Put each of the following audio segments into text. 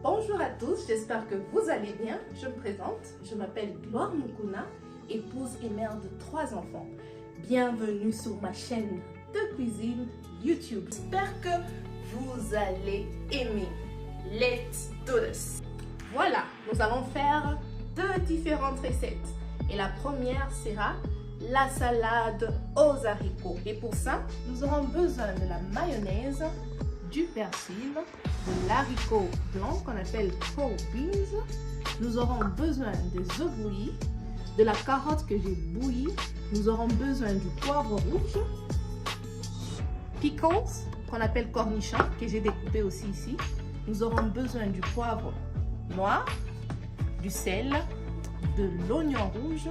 Bonjour à tous, j'espère que vous allez bien. Je me présente, je m'appelle Gloire Mukuna, épouse et mère de 3 enfants. Bienvenue sur ma chaîne de cuisine YouTube. J'espère que vous allez aimer. Let's do this! Voilà, nous allons faire 2 différentes recettes. Et la première sera la salade aux haricots. Et pour ça, nous aurons besoin de la mayonnaise, du persil, de l'haricot blanc qu'on appelle cold beans. Nous aurons besoin des œufs bouillis, de la carotte que j'ai bouillie. Nous aurons besoin du poivre rouge, pickles qu'on appelle cornichons que j'ai découpé aussi ici. Nous aurons besoin du poivre noir, du sel, de l'oignon rouge,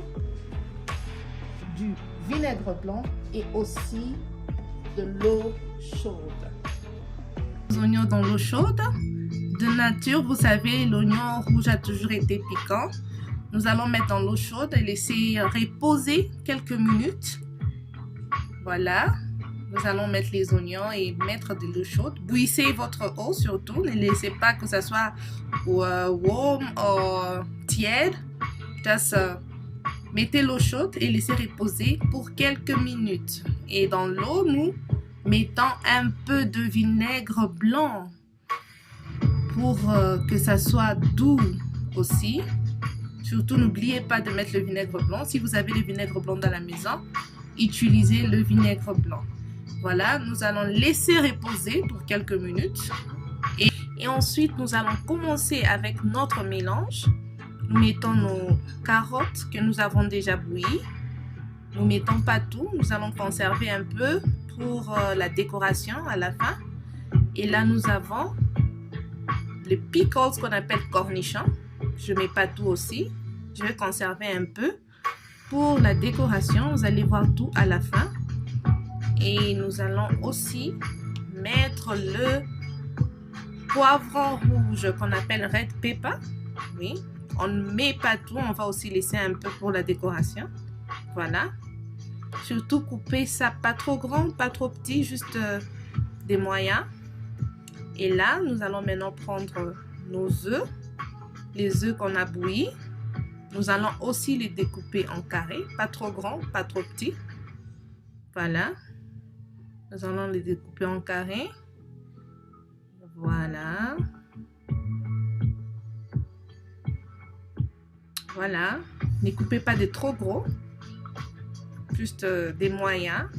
du vinaigre blanc et aussi de l'eau chaude. Les oignons dans l'eau chaude. De nature, vous savez, l'oignon rouge a toujours été piquant. Nous allons mettre dans l'eau chaude et laisser reposer quelques minutes. Voilà. Nous allons mettre les oignons et mettre de l'eau chaude. Bouillissez votre eau surtout. Ne laissez pas que ça soit warm ou tiède. Just mettez l'eau chaude et laissez reposer pour quelques minutes. Et dans l'eau, nous mettons un peu de vinaigre blanc pour que ça soit doux aussi. Surtout, n'oubliez pas de mettre le vinaigre blanc. Si vous avez le vinaigre blanc dans la maison, utilisez le vinaigre blanc. Voilà, nous allons laisser reposer pour quelques minutes. Et ensuite, nous allons commencer avec notre mélange. Nous mettons nos carottes que nous avons déjà bouillies. Nous ne mettons pas tout. Nous allons conserver un peu pour la décoration à la fin. Et là, nous avons les pickles qu'on appelle cornichons. Je ne mets pas tout aussi. Je vais conserver un peu pour la décoration. Vous allez voir tout à la fin. Et nous allons aussi mettre le poivron rouge qu'on appelle red pepper. Oui. On ne met pas tout, on va aussi laisser un peu pour la décoration. Voilà. Surtout couper ça pas trop grand, pas trop petit, juste des moyens. Et là, nous allons maintenant prendre nos œufs, les œufs qu'on a bouillis. Nous allons aussi les découper en carrés, pas trop grands, pas trop petits. Voilà. Nous allons les découper en carrés. Voilà. Voilà, ne coupez pas de trop gros, juste des moyens.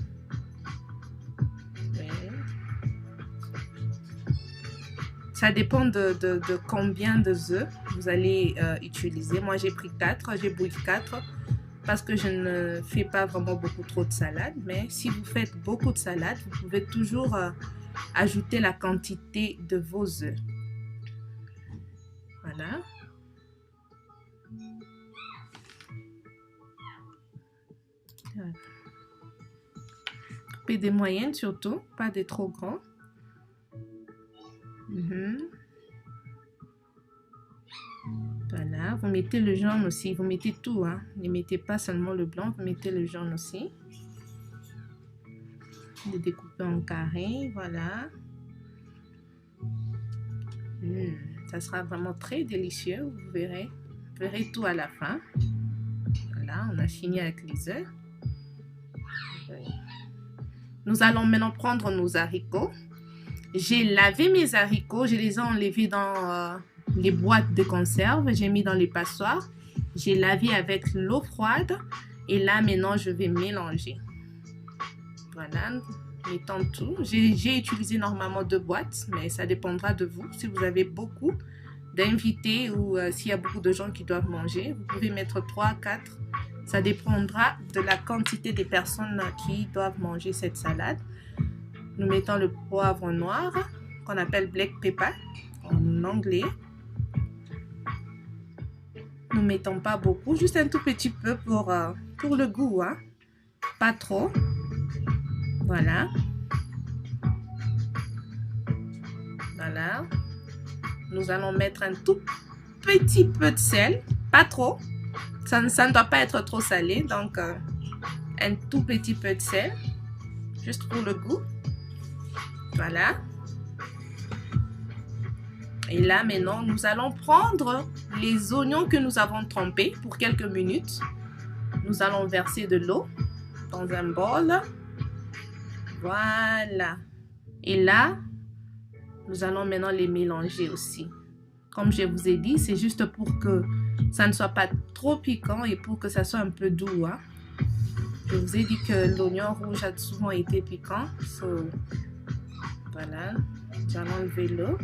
Oui. Ça dépend de combien de œufs vous allez utiliser. Moi, j'ai pris 4, j'ai bouilli 4 parce que je ne fais pas vraiment beaucoup trop de salade. Mais si vous faites beaucoup de salade, vous pouvez toujours ajouter la quantité de vos œufs. Voilà. Coupez des moyennes surtout, pas des trop grands. Voilà, vous mettez le jaune aussi, vous mettez tout, hein. Ne mettez pas seulement le blanc, vous mettez le jaune aussi. Les découper en carré, voilà. Ça sera vraiment très délicieux, vous verrez. Vous verrez tout à la fin. Voilà, on a fini avec les œufs. Nous allons maintenant prendre nos haricots. J'ai lavé mes haricots, je les ai enlevés dans les boîtes de conserve. J'ai mis dans les passoires. J'ai lavé avec l'eau froide. Et là, maintenant, je vais mélanger. Voilà, mettons tout. J'ai utilisé normalement 2 boîtes, mais ça dépendra de vous. Si vous avez beaucoup d'invités ou s'il y a beaucoup de gens qui doivent manger, vous pouvez mettre 3, 4. Ça dépendra de la quantité des personnes qui doivent manger cette salade. Nous mettons le poivre noir, qu'on appelle black pepper en anglais. Nous ne mettons pas beaucoup, juste un tout petit peu pour le goût, hein. Pas trop. Voilà. Voilà. Nous allons mettre un tout petit peu de sel, pas trop. Ça ne doit pas être trop salé, donc un tout petit peu de sel, juste pour le goût. Voilà. Et là, maintenant, nous allons prendre les oignons que nous avons trempés pour quelques minutes. Nous allons verser de l'eau dans un bol. Voilà. Et là, nous allons maintenant les mélanger aussi. Comme je vous ai dit, c'est juste pour que ça ne soit pas trop piquant et pour que ça soit un peu doux. Hein. Je vous ai dit que l'oignon rouge a souvent été piquant. Voilà. J'allais enlever l'eau.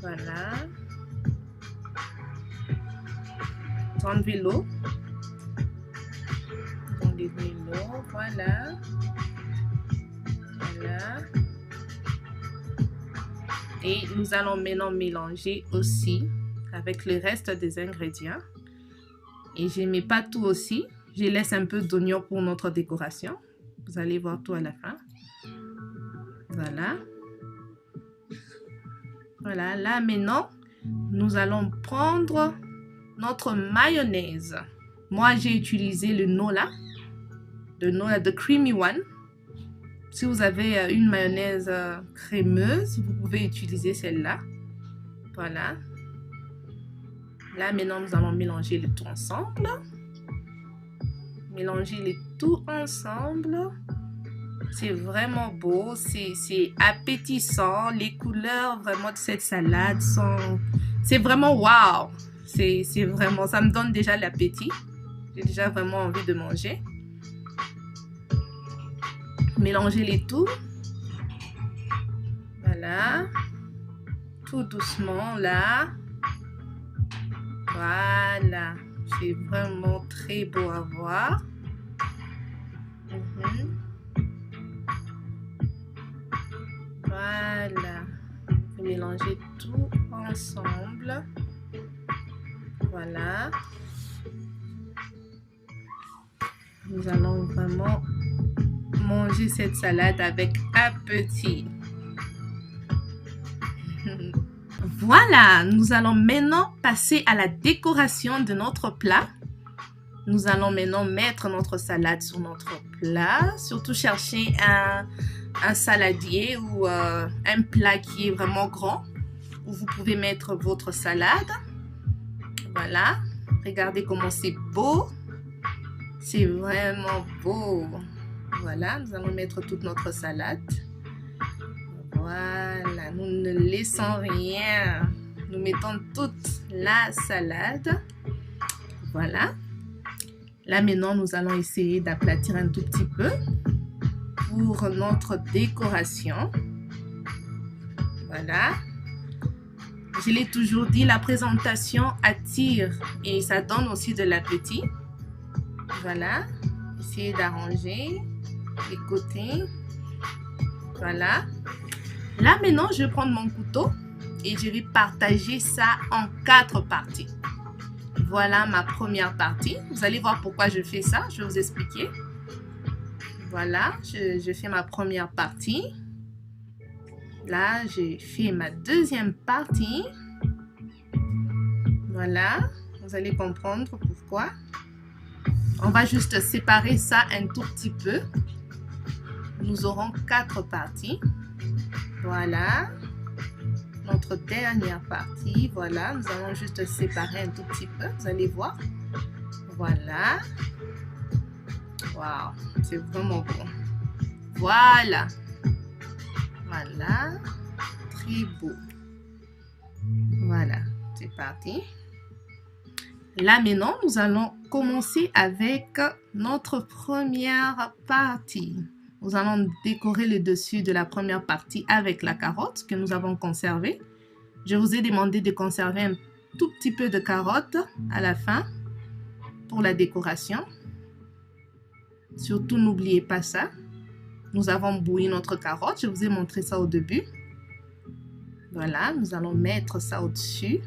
Voilà. Enlever l'eau. Enlever l'eau. Voilà. Voilà. Et nous allons maintenant mélanger aussi avec le reste des ingrédients. Et je ne mets pas tout aussi. Je laisse un peu d'oignon pour notre décoration. Vous allez voir tout à la fin. Voilà. Voilà, là maintenant, nous allons prendre notre mayonnaise. Moi, j'ai utilisé le Nola, the Creamy One. Si vous avez une mayonnaise crémeuse, vous pouvez utiliser celle-là. Voilà. Là, maintenant, nous allons mélanger le tout ensemble. Mélanger le tout ensemble. C'est vraiment beau, c'est appétissant. Les couleurs vraiment de cette salade sont... C'est vraiment wow. C'est vraiment... Ça me donne déjà l'appétit. J'ai déjà vraiment envie de manger. Mélangez les tout. Voilà. Tout doucement là. Voilà. C'est vraiment très beau à voir. Voilà. Vous mélangez tout ensemble. Voilà. Nous allons vraiment manger cette salade avec appétit. Voilà, nous allons maintenant passer à la décoration de notre plat. Nous allons maintenant mettre notre salade sur notre plat. Surtout chercher un saladier ou un plat qui est vraiment grand où vous pouvez mettre votre salade. Voilà, regardez comment c'est beau. C'est vraiment beau. Voilà, nous allons mettre toute notre salade. Voilà, nous ne laissons rien. Nous mettons toute la salade. Voilà. Là maintenant, nous allons essayer d'aplatir un tout petit peu pour notre décoration. Voilà. Je l'ai toujours dit, la présentation attire et ça donne aussi de l'appétit. Voilà. Essayez d'arranger les côtés. Voilà. Là maintenant, je vais prendre mon couteau et je vais partager ça en 4 parties. Voilà ma première partie. Vous allez voir pourquoi je fais ça. Je vais vous expliquer. Voilà, je fais ma première partie. Là, j'ai fait ma deuxième partie. Voilà, vous allez comprendre pourquoi. On va juste séparer ça un tout petit peu. Nous aurons 4 parties. Voilà. Notre dernière partie. Voilà, nous allons juste séparer un tout petit peu. Vous allez voir. Voilà. Waouh, c'est vraiment beau. Voilà. Voilà. Très beau. Voilà, c'est parti. Là maintenant, nous allons commencer avec notre première partie. Nous allons décorer le dessus de la première partie avec la carotte que nous avons conservée. Je vous ai demandé de conserver un tout petit peu de carotte à la fin pour la décoration. Surtout, n'oubliez pas ça. Nous avons bouilli notre carotte. Je vous ai montré ça au début. Voilà, nous allons mettre ça au-dessus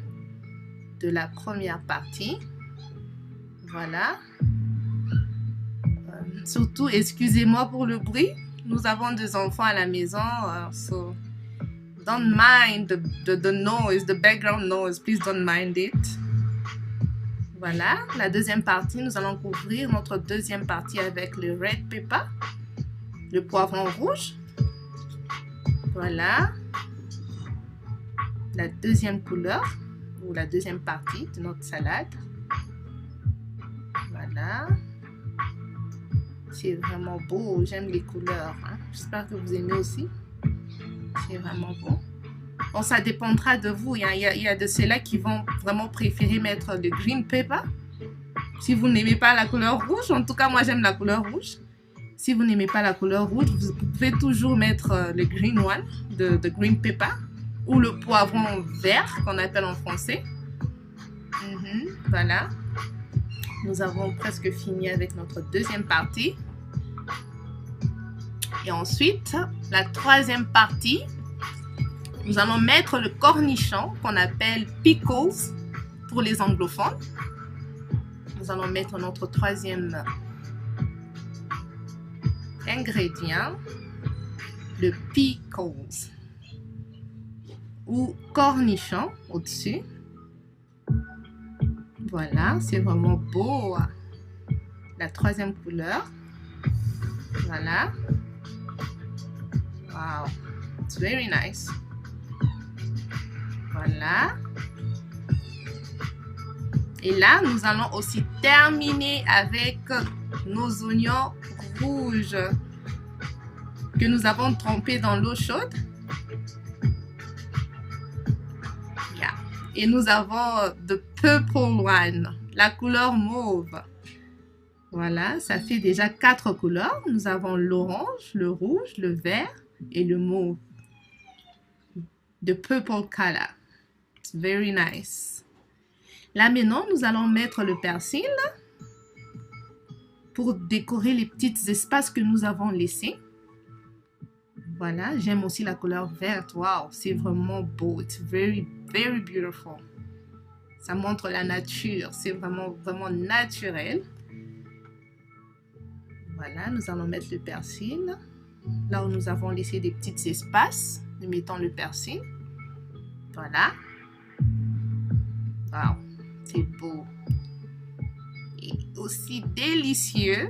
de la première partie. Voilà. Surtout, excusez-moi pour le bruit. Nous avons 2 enfants à la maison. So don't mind the noise, the background noise. Please don't mind it. Voilà. La deuxième partie, nous allons couvrir notre deuxième partie avec le red pepper, le poivron rouge. Voilà. la deuxième couleur ou la deuxième partie de notre salade. Voilà. C'est vraiment beau. J'aime les couleurs. Hein. J'espère que vous aimez aussi. C'est vraiment bon. Bon, ça dépendra de vous. Il y a de ceux-là qui vont vraiment préférer mettre le green pepper. Si vous n'aimez pas la couleur rouge, en tout cas, moi, j'aime la couleur rouge. Si vous n'aimez pas la couleur rouge, vous pouvez toujours mettre le green one, de green pepper, ou le poivron vert, qu'on appelle en français. Voilà. Nous avons presque fini avec notre deuxième partie. Et ensuite, la troisième partie, nous allons mettre le cornichon qu'on appelle pickles pour les anglophones. Nous allons mettre notre troisième ingrédient, le pickles ou cornichon au-dessus. Voilà, c'est vraiment beau. La troisième couleur. Voilà. Wow, it's very nice. Voilà. Et là, nous allons aussi terminer avec nos oignons rouges que nous avons trempés dans l'eau chaude. Yeah. Et nous avons the purple one, la couleur mauve. Voilà, ça fait déjà 4 couleurs. Nous avons l'orange, le rouge, le vert et le mauve. The purple color. It's very nice. Là maintenant, nous allons mettre le persil pour décorer les petits espaces que nous avons laissés. Voilà, j'aime aussi la couleur verte. Wow, c'est vraiment beau. It's very, very beautiful. Ça montre la nature. C'est vraiment, vraiment naturel. Voilà, nous allons mettre le persil. Là où nous avons laissé des petits espaces, nous mettons le persil. Voilà. Wow, c'est beau. Et aussi délicieux.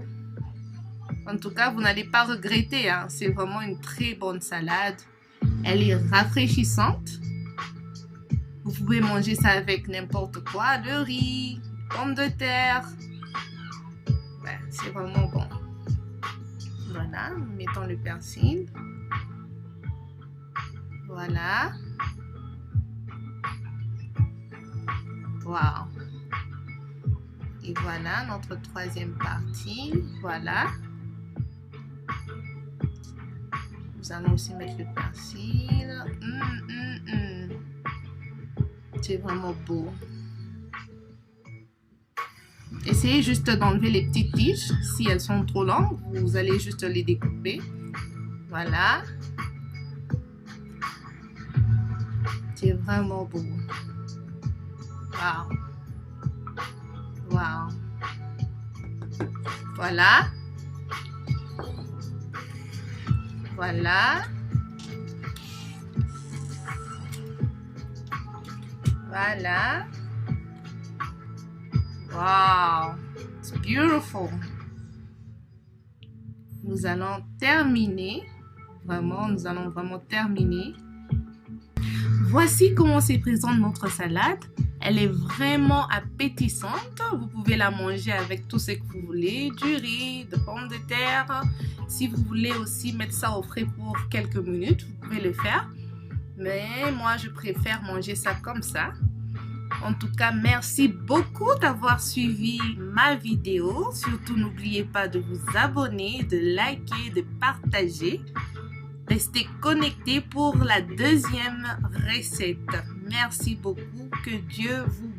En tout cas, vous n'allez pas regretter. Hein. C'est vraiment une très bonne salade. Elle est rafraîchissante. Vous pouvez manger ça avec n'importe quoi. Le riz, pommes de terre. Ouais, c'est vraiment bon. Voilà, nous mettons le persil. Voilà. Wow. Et voilà notre troisième partie. Voilà. Nous allons aussi mettre le persil. C'est vraiment beau. Essayez juste d'enlever les petites tiges. Si elles sont trop longues, vous allez juste les découper. Voilà. C'est vraiment beau. Wow. Wow. Voilà. Voilà. Voilà. Wow. It's beautiful. Nous allons terminer. Vraiment, nous allons vraiment terminer. Voici comment se présente notre salade. Elle est vraiment appétissante. Vous pouvez la manger avec tout ce que vous voulez. Du riz, de pommes de terre. Si vous voulez aussi mettre ça au frais pour quelques minutes, vous pouvez le faire. Mais moi, je préfère manger ça comme ça. En tout cas, merci beaucoup d'avoir suivi ma vidéo. Surtout, n'oubliez pas de vous abonner, de liker, de partager. Restez connectés pour la deuxième recette. Merci beaucoup. Que Dieu vous